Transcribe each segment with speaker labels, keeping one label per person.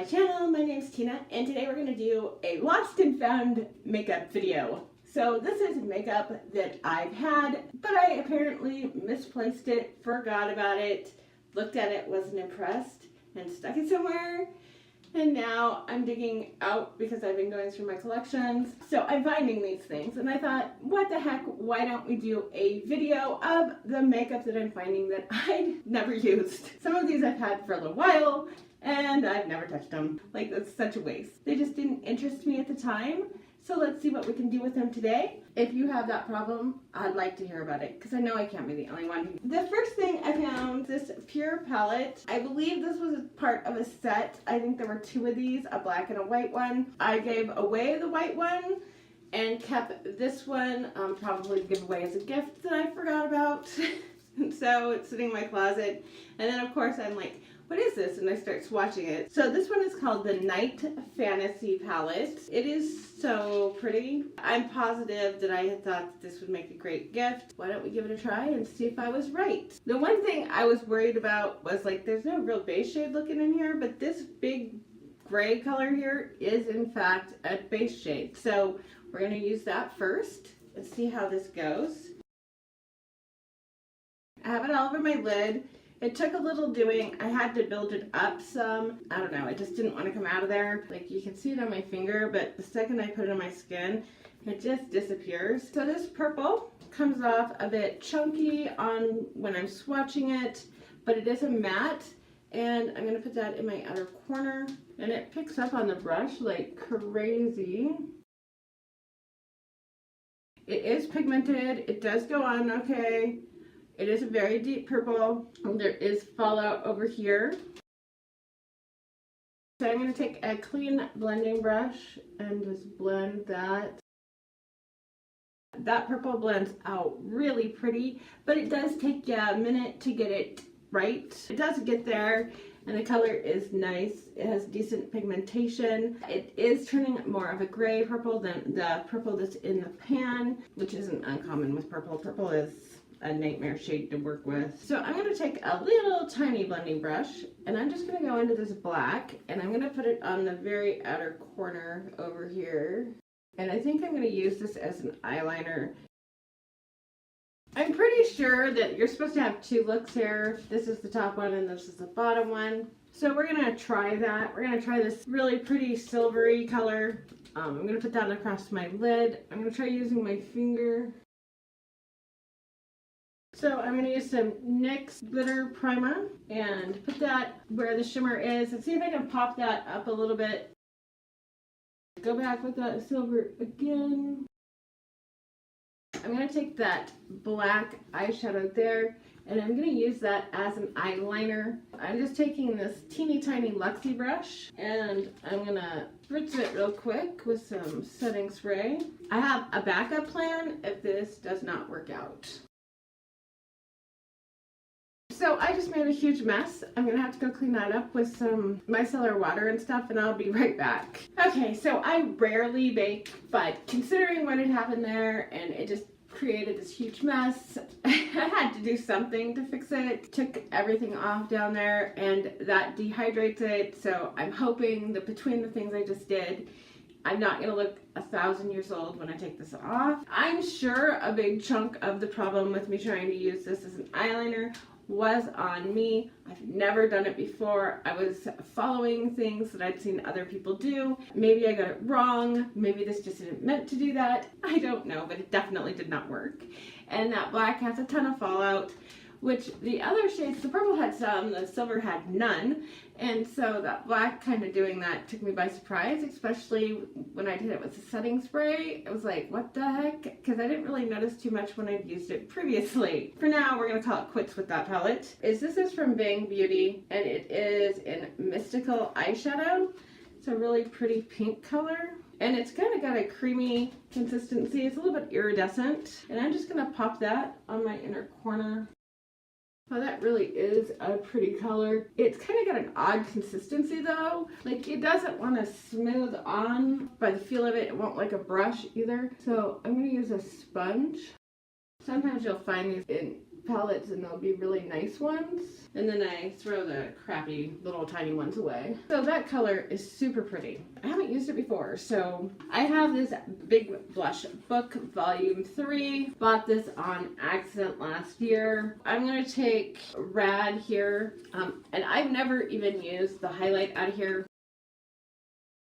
Speaker 1: channel. My name's Tina and today we're going to do a lost and found makeup video. So this is makeup that I've had, but I apparently misplaced it, forgot about it, looked at it, wasn't impressed, and stuck it somewhere. And now I'm digging out because I've been going through my collections. So I'm finding these things and I thought, what the heck, why don't we do a video of the makeup that I'm finding that I'd never used. Some of these I've had for a little while and I've never touched them. Like, that's such a waste. They just didn't interest me at the time. So let's see what we can do with them today. If you have that problem, I'd like to hear about it because I know I can't be the only one. The first thing I found, this Pure palette. I believe this was part of a set. I think there were two of these, a black and a white one. I gave away the white one and kept this one, probably to give away as a gift that I forgot about. So it's sitting in my closet. And then of course I'm like, what is this? And I start swatching it. So this one is called the Night Fantasy Palette. It is so pretty. I'm positive that I had thought that this would make a great gift. Why don't we give it a try and see if I was right? The one thing I was worried about was, like, there's no real base shade looking in here, but this big gray color here is in fact a base shade. So we're gonna use that first and see how this goes. I have it all over my lid. It took a little doing. I had to build it up some. I don't know, it just didn't want to come out of there. Like, you can see it on my finger, but the second I put it on my skin, it just disappears. So this purple comes off a bit chunky on when I'm swatching it, but it is a matte, and I'm gonna put that in my outer corner, and it picks up on the brush like crazy. It is pigmented. It does go on okay. It is a very deep purple. There is fallout over here. So I'm going to take a clean blending brush and just blend that. That purple blends out really pretty, but it does take you a minute to get it right. It does get there, and the color is nice. It has decent pigmentation. It is turning more of a gray purple than the purple that's in the pan, which isn't uncommon with purple. Purple is a nightmare shade to work with. So I'm going to take a little tiny blending brush and I'm just going to go into this black and I'm going to put it on the very outer corner over here. And I think I'm going to use this as an eyeliner. I'm pretty sure that you're supposed to have two looks here. This is the top one and this is the bottom one. So we're going to try that. We're going to try this really pretty silvery color. I'm going to put that across my lid. I'm going to try using my finger. So I'm going to use some NYX glitter primer and put that where the shimmer is and see if I can pop that up a little bit. Go back with that silver again. I'm going to take that black eyeshadow there and I'm going to use that as an eyeliner. I'm just taking this teeny tiny Luxie brush and I'm going to spritz it real quick with some setting spray. I have a backup plan if this does not work out. So I just made a huge mess. I'm going to have to go clean that up with some micellar water and stuff, and I'll be right back. Okay, so I rarely bake, but considering what had happened there and it just created this huge mess, I had to do something to fix it. Took everything off down there and that dehydrates it, so I'm hoping that between the things I just did, I'm not going to look 1,000 years old when I take this off. I'm sure a big chunk of the problem with me trying to use this as an eyeliner was on me. I've never done it before. I was following things that I'd seen other people do. Maybe I got it wrong. Maybe this just isn't meant to do that. I don't know, but it definitely did not work. And that black has a ton of fallout, which the other shades, the purple had some, the silver had none. And so that black kind of doing that took me by surprise, especially when I did it with the setting spray. It was like, what the heck? Because I didn't really notice too much when I'd used it previously. For now, we're going to call it quits with that palette. This is from Bang Beauty, and it is in Mystical Eyeshadow. It's a really pretty pink color. And it's kind of got a creamy consistency. It's a little bit iridescent. And I'm just going to pop that on my inner corner. Oh, that really is a pretty color. It's kind of got an odd consistency though. Like, it doesn't want to smooth on. By the feel of it, it won't like a brush either. So I'm going to use a sponge. Sometimes you'll find these in palettes and they'll be really nice ones. And then I throw the crappy little tiny ones away. So that color is super pretty. I haven't used it before. So I have this Big Blush Book Volume 3. Bought this on accident last year. I'm going to take Rad here. And I've never even used the highlight out of here.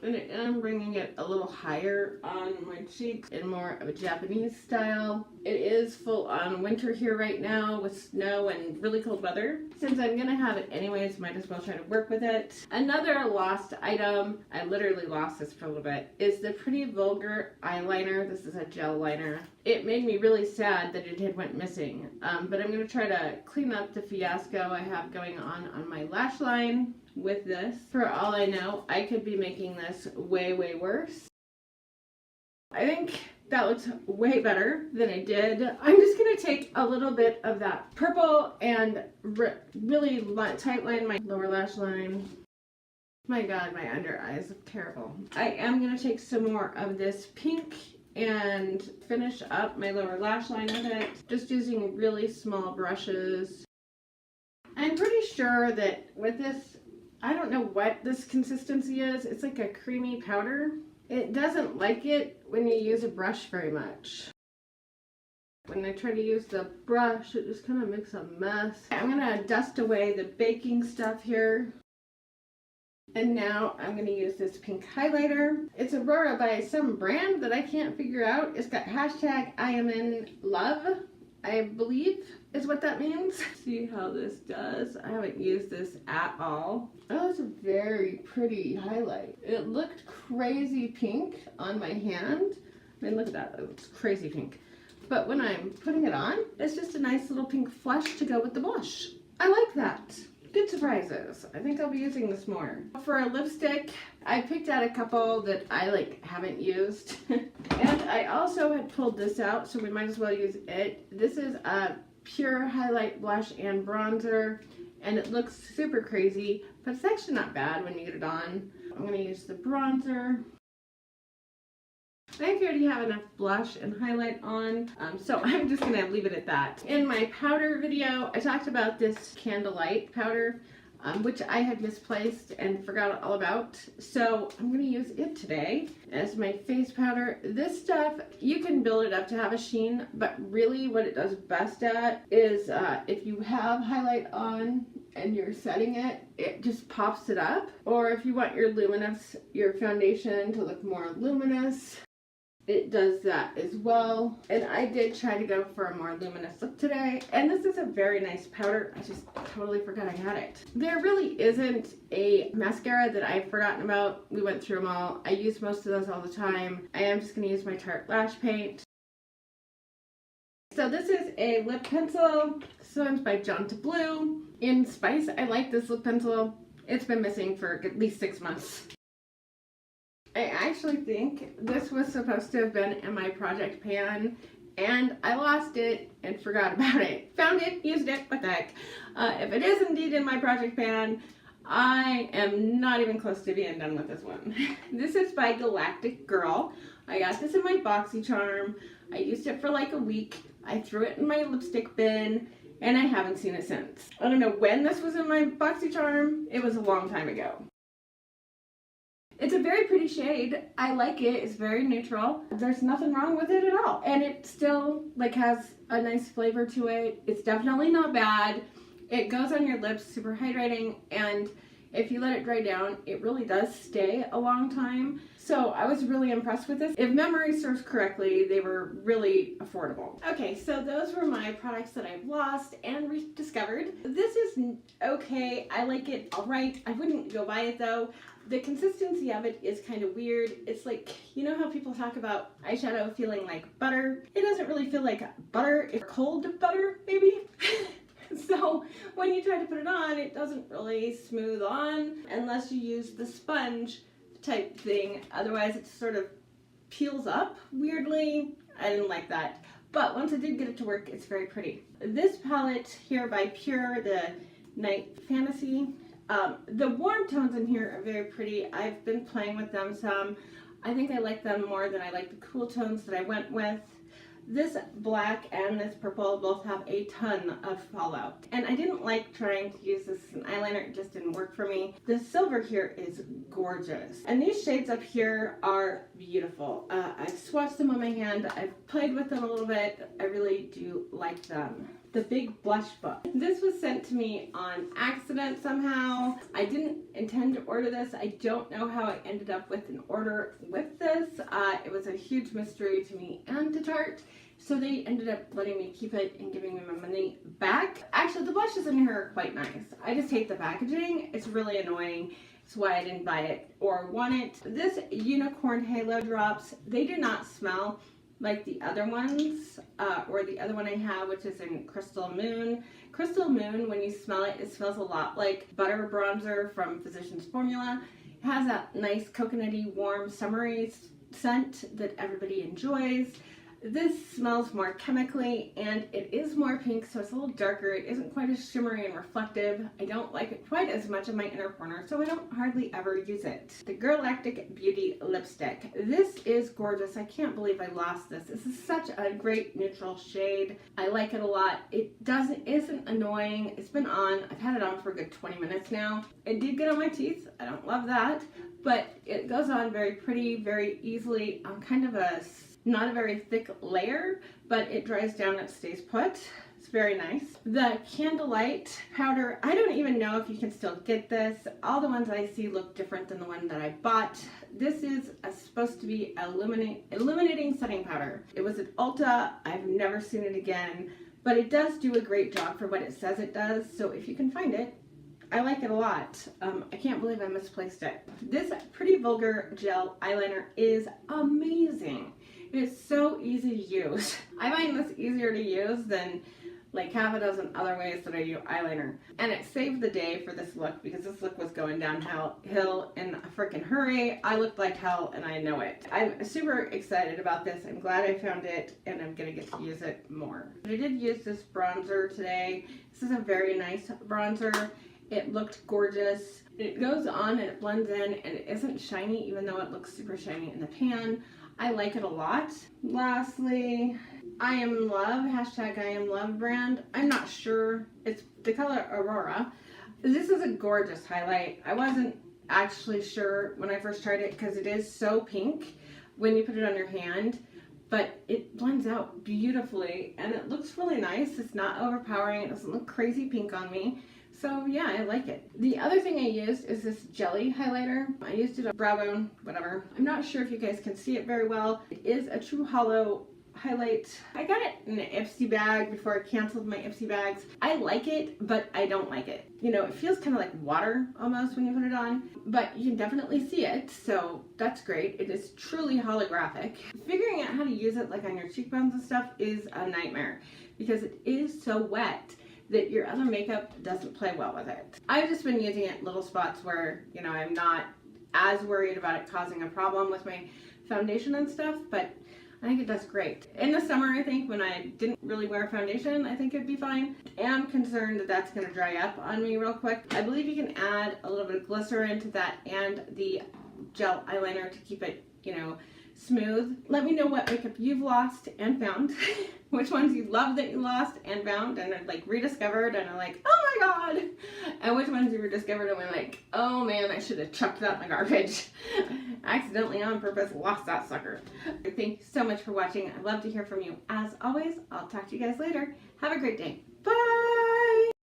Speaker 1: And I'm bringing it a little higher on my cheeks in more of a Japanese style. It is full on winter here right now with snow and really cold weather. Since I'm gonna have it anyways, might as well try to work with it. Another lost item, I literally lost this for a little bit, is the Pretty Vulgar eyeliner. This is a gel liner. It made me really sad that it had went missing, but I'm gonna try to clean up the fiasco I have going on my lash line with this. For all I know, I could be making this way, way worse. I think that looks way better than I did. I'm just gonna take a little bit of that purple and really tight line my lower lash line. My God, my under eyes look terrible. I am gonna take some more of this pink and finish up my lower lash line with it, just using really small brushes. I'm pretty sure that with this, I don't know what this consistency is. It's like a creamy powder. It doesn't like it when you use a brush very much. When I try to use the brush, it just kind of makes a mess. I'm gonna dust away the baking stuff here. And now I'm gonna use this pink highlighter. It's Aurora by some brand that I can't figure out. It's got hashtag I am in love, I believe is what that means. See how this does. I haven't used this at all. Oh, it's a very pretty highlight. It looked crazy pink on my hand. I mean, look at that, it looks crazy pink. But when I'm putting it on, it's just a nice little pink flush to go with the blush. I like that. Good surprises. I think I'll be using this more. For a lipstick, I picked out a couple that I haven't used. And I also had pulled this out, so we might as well use it. This is a pure highlight blush and bronzer, and it looks super crazy, but it's actually not bad when you get it on. I'm gonna use the bronzer. I think I already have enough blush and highlight on, so I'm just gonna leave it at that. In my powder video, I talked about this Candlelight powder, which I had misplaced and forgot all about. So I'm gonna use it today as my face powder. This stuff, you can build it up to have a sheen, but really what it does best at is if you have highlight on and you're setting it, it just pops it up. Or if you want your foundation to look more luminous, it does that as well. And I did try to go for a more luminous look today. And this is a very nice powder. I just totally forgot I had it. There really isn't a mascara that I've forgotten about. We went through them all. I use most of those all the time. I am just going to use my Tarte Lash Paint. So this is a lip pencil. This one's by John to Blue. In Spice, I like this lip pencil. It's been missing for at least 6 months. I actually think this was supposed to have been in my project pan, and I lost it and forgot about it. Found it, used it, what the heck. If it is indeed in my project pan, I am not even close to being done with this one. This is by Galactic Girl. I got this in my BoxyCharm. I used it for like a week. I threw it in my lipstick bin, and I haven't seen it since. I don't know when this was in my BoxyCharm. It was a long time ago. It's a very pretty shade. I like it. It's very neutral. There's nothing wrong with it at all. And it still has a nice flavor to it. It's definitely not bad. It goes on your lips, super hydrating, and if you let it dry down, it really does stay a long time. So I was really impressed with this. If memory serves correctly, they were really affordable. Okay, so those were my products that I've lost and rediscovered. This is okay. I like it all right. I wouldn't go buy it though. The consistency of it is kind of weird. It's like, you know how people talk about eyeshadow feeling like butter? It doesn't really feel like butter. It's cold butter, maybe? So when you try to put it on, it doesn't really smooth on unless you use the sponge type thing. Otherwise, it sort of peels up weirdly. I didn't like that. But once I did get it to work, it's very pretty. This palette here by Pure, the Night Fantasy, the warm tones in here are very pretty. I've been playing with them some. I think I like them more than I like the cool tones that I went with. This black and this purple both have a ton of fallout. And I didn't like trying to use this as an eyeliner, it just didn't work for me. The silver here is gorgeous. And these shades up here are beautiful. I've swatched them on my hand, I've played with them a little bit. I really do like them. The Big Blush Book. This was sent to me on accident somehow. I didn't intend to order this. I don't know how I ended up with an order with this. It was a huge mystery to me and to Tarte. So they ended up letting me keep it and giving me my money back. Actually, the blushes in here are quite nice. I just hate the packaging. It's really annoying. That's why I didn't buy it or want it. This Unicorn Halo Drops, they do not smell like the other ones, or the other one I have, which is in Crystal Moon. Crystal Moon, when you smell it, it smells a lot like butter bronzer from Physicians Formula. It has that nice coconutty, warm, summery scent that everybody enjoys. This smells more chemically, and it is more pink, so it's a little darker. It isn't quite as shimmery and reflective. I don't like it quite as much in my inner corner, so I don't hardly ever use it. The Galactic Beauty Lipstick. This is gorgeous. I can't believe I lost this. This is such a great neutral shade. I like it a lot. It isn't annoying. It's been on. I've had it on for a good 20 minutes now. It did get on my teeth. I don't love that, but it goes on very pretty, very easily. I'm kind of not a very thick layer, but it dries down and stays put. It's very nice. The Candlelight powder, I don't even know if you can still get this. All the ones I see look different than the one that I bought. This is supposed to be illuminating setting powder. It was at Ulta. I've never seen it again, but it does do a great job for what it says it does. So if you can find it, I like it a lot. I can't believe I misplaced it. This Pretty Vulgar Gel Eyeliner is amazing. It is so easy to use. I find this easier to use than like half a dozen other ways that I do eyeliner. And it saved the day for this look because this look was going downhill in a freaking hurry. I looked like hell and I know it. I'm super excited about this. I'm glad I found it and I'm gonna get to use it more. I did use this bronzer today. This is a very nice bronzer. It looked gorgeous. It goes on and it blends in and it isn't shiny even though it looks super shiny in the pan. I like it a lot. Lastly, I Am in Love, hashtag I Am Love brand. I'm not sure. It's the color Aurora. This is a gorgeous highlight. I wasn't actually sure when I first tried it because it is so pink when you put it on your hand, but it blends out beautifully and it looks really nice. It's not overpowering. It doesn't look crazy pink on me. So yeah, I like it. The other thing I used is this jelly highlighter. I used it on brow bone, whatever. I'm not sure if you guys can see it very well. It is a true hollow highlight. I got it in an Ipsy bag before I canceled my Ipsy bags. I like it, but I don't like it. You know, it feels kind of like water almost when you put it on, but you can definitely see it, so that's great. It is truly holographic. Figuring out how to use it like on your cheekbones and stuff is a nightmare because it is so wet that your other makeup doesn't play well with it. I've just been using it in little spots where, you know, I'm not as worried about it causing a problem with my foundation and stuff, but I think it does great. In the summer, I think, when I didn't really wear foundation, I think it'd be fine. I am concerned that that's gonna dry up on me real quick. I believe you can add a little bit of glycerin to that and the gel eyeliner to keep it, you know, smooth. Let me know what makeup you've lost and found. Which ones you love that you lost and found and are like rediscovered and are like, oh my god. And which ones you rediscovered and were like, oh man, I should have chucked that in the garbage. Accidentally on purpose lost that sucker. Thank you so much for watching. I'd love to hear from you. As always, I'll talk to you guys later. Have a great day. Bye.